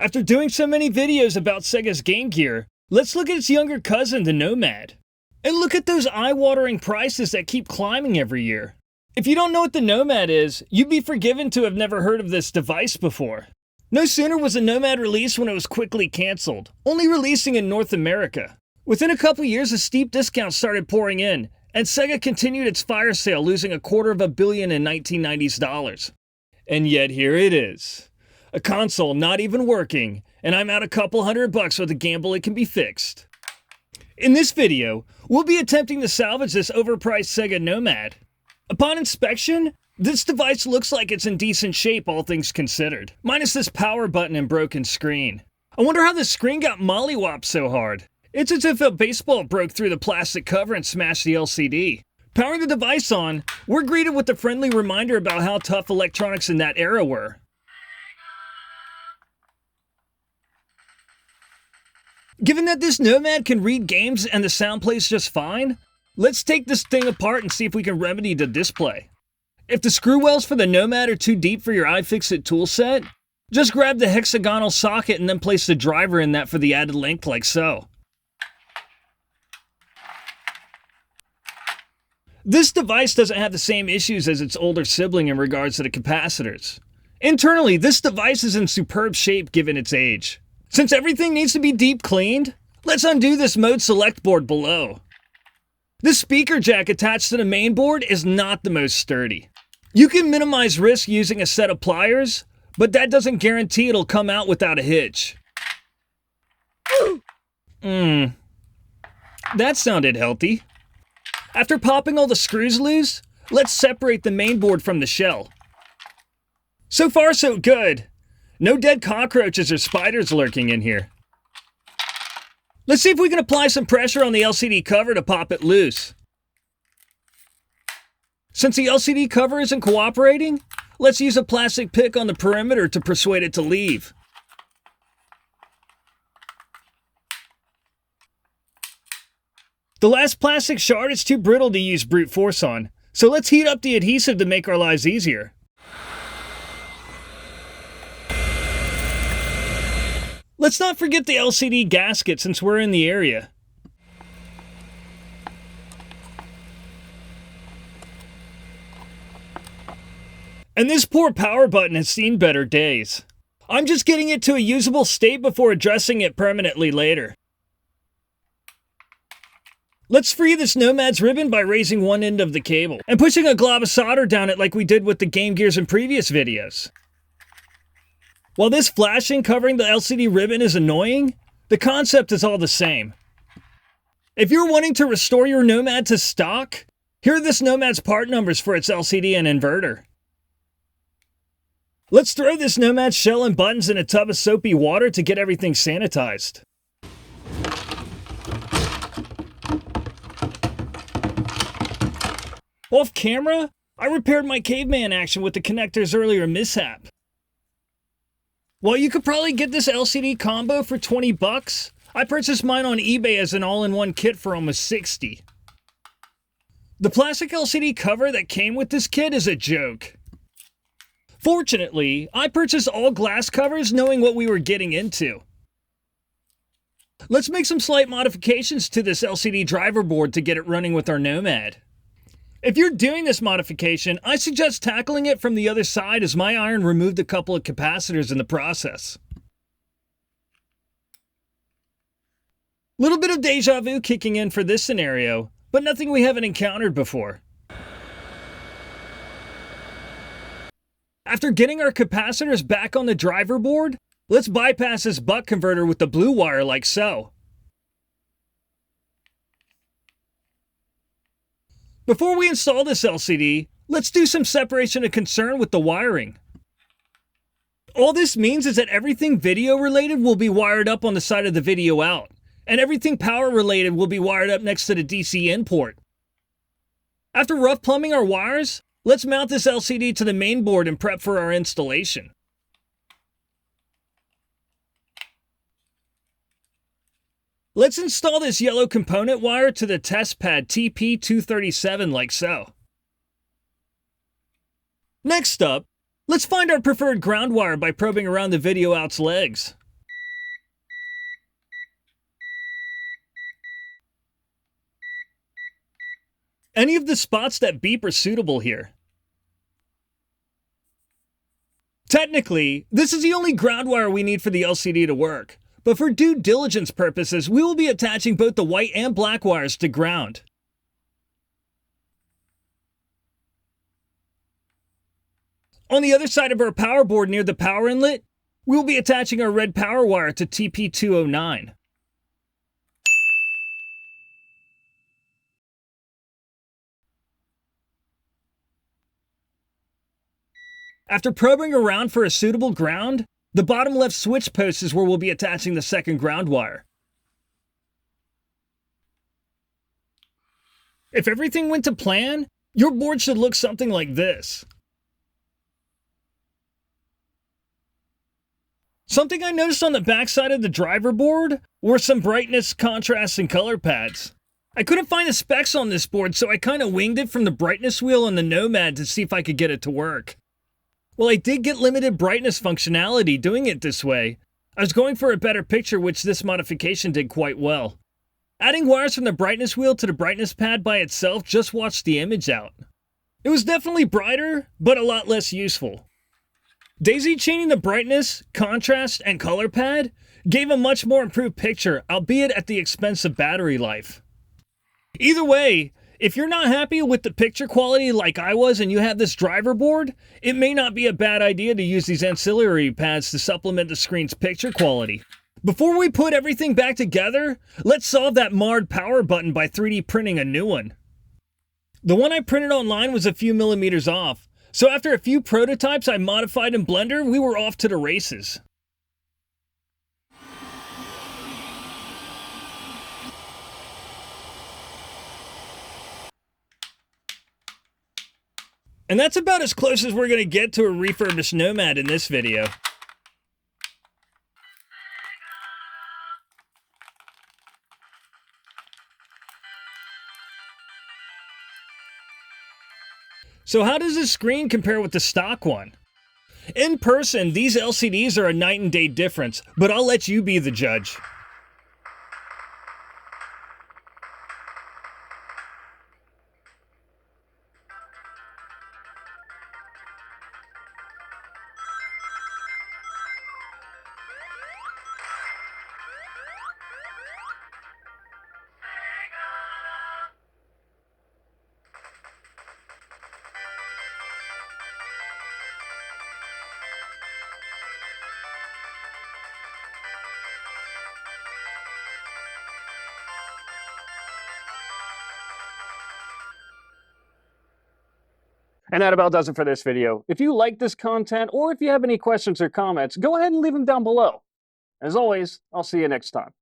After doing so many videos about Sega's Game Gear, let's look at its younger cousin, the Nomad. And look at those eye-watering prices that keep climbing every year. If you don't know what the Nomad is, you'd be forgiven to have never heard of this device before. No sooner was the Nomad released when it was quickly cancelled, only releasing in North America. Within a couple years, a steep discount started pouring in, and Sega continued its fire sale, losing $250 million in 1990s dollars. And yet here it is. A console not even working, and I'm out a couple $100 with a gamble it can be fixed. In this video, we'll be attempting to salvage this overpriced Sega Nomad. Upon inspection, this device looks like it's in decent shape, all things considered, minus this power button and broken screen. I wonder how the screen got mollywopped so hard. It's as if a baseball broke through the plastic cover and smashed the LCD. Powering the device on, we're greeted with a friendly reminder about how tough electronics in that era were. Given that this Nomad can read games and the sound plays just fine, let's take this thing apart and see if we can remedy the display. If the screw wells for the Nomad are too deep for your iFixit toolset, just grab the hexagonal socket and then place the driver in that for the added length like so. This device doesn't have the same issues as its older sibling in regards to the capacitors. Internally, this device is in superb shape given its age. Since everything needs to be deep cleaned, let's undo this mode select board below. This speaker jack attached to the main board is not the most sturdy. You can minimize risk using a set of pliers, but that doesn't guarantee it'll come out without a hitch. That sounded healthy. After popping all the screws loose, let's separate the main board from the shell. So far so good. No dead cockroaches or spiders lurking in here. Let's see if we can apply some pressure on the LCD cover to pop it loose. Since the LCD cover isn't cooperating, let's use a plastic pick on the perimeter to persuade it to leave. The last plastic shard is too brittle to use brute force on, so let's heat up the adhesive to make our lives easier. Let's not forget the LCD gasket since we're in the area. And this poor power button has seen better days. I'm just getting it to a usable state before addressing it permanently later. Let's free this Nomad's ribbon by raising one end of the cable and pushing a glob of solder down it like we did with the Game Gears in previous videos. While this flashing covering the LCD ribbon is annoying, the concept is all the same. If you're wanting to restore your Nomad to stock, here are this Nomad's part numbers for its LCD and inverter. Let's throw this Nomad's shell and buttons in a tub of soapy water to get everything sanitized. Off camera, I repaired my caveman action with the connector's earlier mishap. While you could probably get this LCD combo for $20, I purchased mine on eBay as an all-in-one kit for almost $60. The plastic LCD cover that came with this kit is a joke. Fortunately, I purchased all glass covers knowing what we were getting into. Let's make some slight modifications to this LCD driver board to get it running with our Nomad. If you're doing this modification, I suggest tackling it from the other side as my iron removed a couple of capacitors in the process. Little bit of deja vu kicking in for this scenario, but nothing we haven't encountered before. After getting our capacitors back on the driver board, let's bypass this buck converter with the blue wire like so. Before we install this LCD, let's do some separation of concern with the wiring. All this means is that everything video related will be wired up on the side of the video out, and everything power related will be wired up next to the DC in port. After rough plumbing our wires, let's mount this LCD to the main board and prep for our installation. Let's install this yellow component wire to the test pad TP237 like so. Next up, let's find our preferred ground wire by probing around the video out's legs. Any of the spots that beep are suitable here. Technically, this is the only ground wire we need for the LCD to work, but for due diligence purposes, we will be attaching both the white and black wires to ground. On the other side of our power board near the power inlet, we will be attaching our red power wire to TP209. After probing around for a suitable ground, the bottom left switch post is where we'll be attaching the second ground wire. If everything went to plan, your board should look something like this. Something I noticed on the backside of the driver board were some brightness, contrast, and color pads. I couldn't find the specs on this board, so I kinda winged it from the brightness wheel on the Nomad to see if I could get it to work. Well, I did get limited brightness functionality doing it this way. I was going for a better picture, which this modification did quite well. Adding wires from the brightness wheel to the brightness pad by itself just washed the image out. It was definitely brighter, but a lot less useful. Daisy chaining the brightness, contrast, and color pad gave a much more improved picture, albeit at the expense of battery life. Either way, if you're not happy with the picture quality like I was and you have this driver board, it may not be a bad idea to use these ancillary pads to supplement the screen's picture quality. Before we put everything back together, let's solve that marred power button by 3D printing a new one. The one I printed online was a few millimeters off, so after a few prototypes I modified in Blender, we were off to the races. And that's about as close as we're going to get to a refurbished Nomad in this video. So how does this screen compare with the stock one? In person, these LCDs are a night and day difference, but I'll let you be the judge. And that about does it for this video. If you like this content, or if you have any questions or comments, go ahead and leave them down below. As always, I'll see you next time.